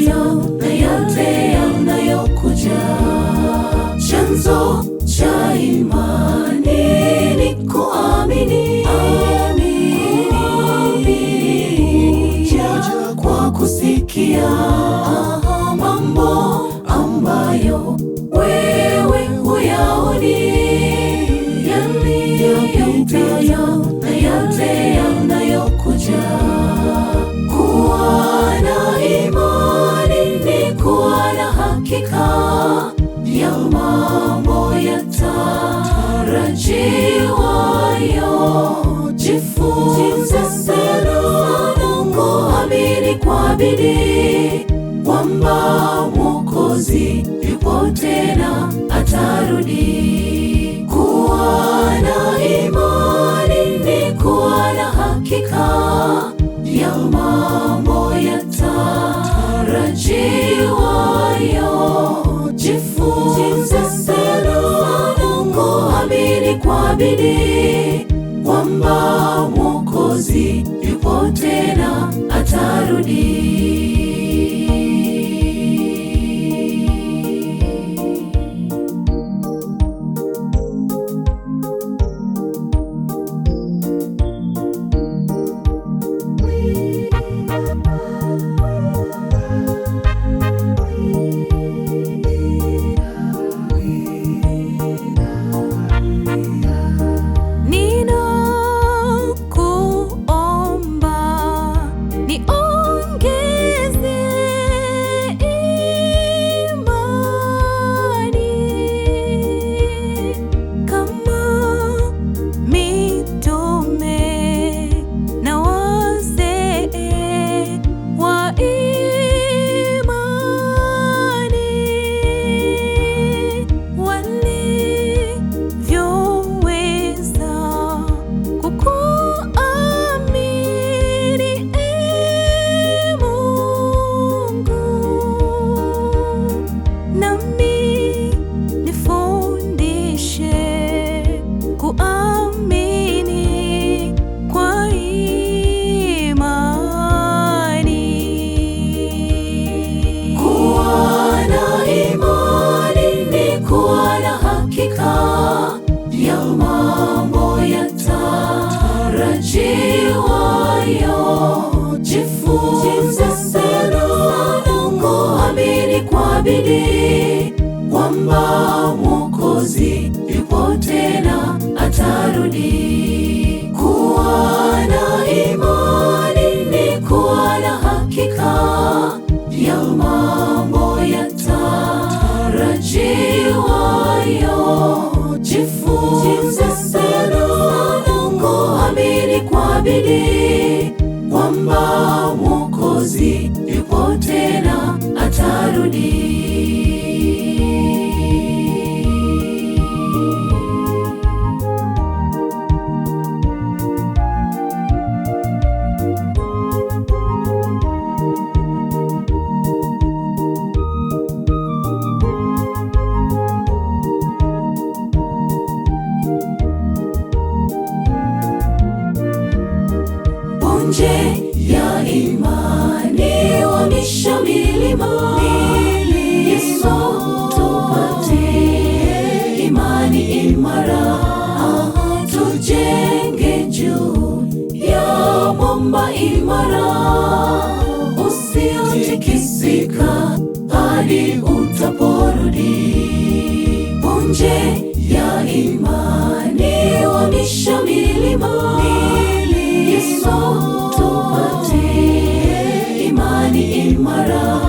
yajayo na yale yanayokuja. Chanzo cha imani ni kuamini, huja kwa kusikia mambo ambayo wewe huyaoni, yaliyoyajayo na yale yanayokuja. Kuwa na imani ni kuwa na hakika ya mambo yatarajiwayo. Jifunze sana kuamini kwa bidii kwamba Mwokozi yupo tena atarudi. Kuwa na imani ni kuwa na hakika ya mambo yatarajiwayo. Jifunze sana kuamini kwa bidii kwamba Mwokozi yupo tena atarudi. Jifunze sana kuamini kwa bidii kwamba Mwokozi yupo tena atarudi. Kuwa na imani ni kuwa na hakika ya mambo yatarajiwayo. Jifunze sana kuamini kwa bidii kwamba Mwokozi yupo tena atarudi. Punje ya imani wamisha milima, Yesu tupatie imani imara. Tujenge juu ya mwamba imara usiotikisika hadi utaporudi. Punje ya imani wamisha milima, Yesu tupatie imani imara.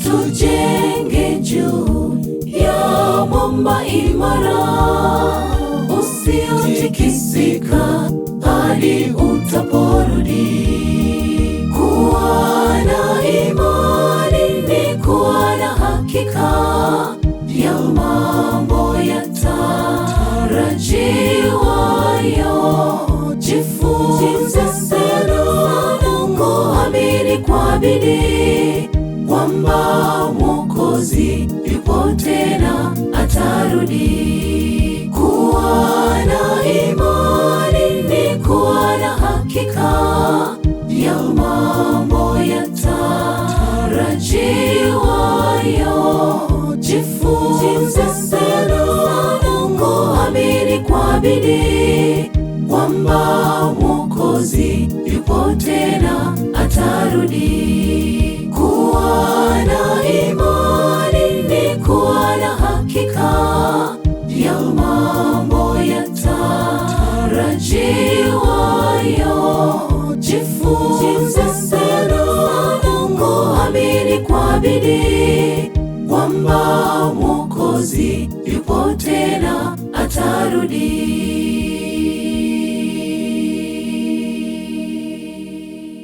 Tujenge juu ya mwamba imara usiotikisika hadi utaporudi. Kuwa na imani ni kuwa na hakika ya mambo yatarajiwayo. Jifunze sana kuamini kwa bidii kwamba Mwokozi yupo tena atarudi. Kuwa na imani ni kuwa na hakika ya mambo yatarajiwayo. sana kuamini kwa bidii kwamba Mwokozi yupo tena atarudi. Kuwa na imani ni kuwa na hakika ya mambo yatarajiwayo. Jifunze sana kuamini kwa bidii kwamba Mwokozi yupo tena atarudi.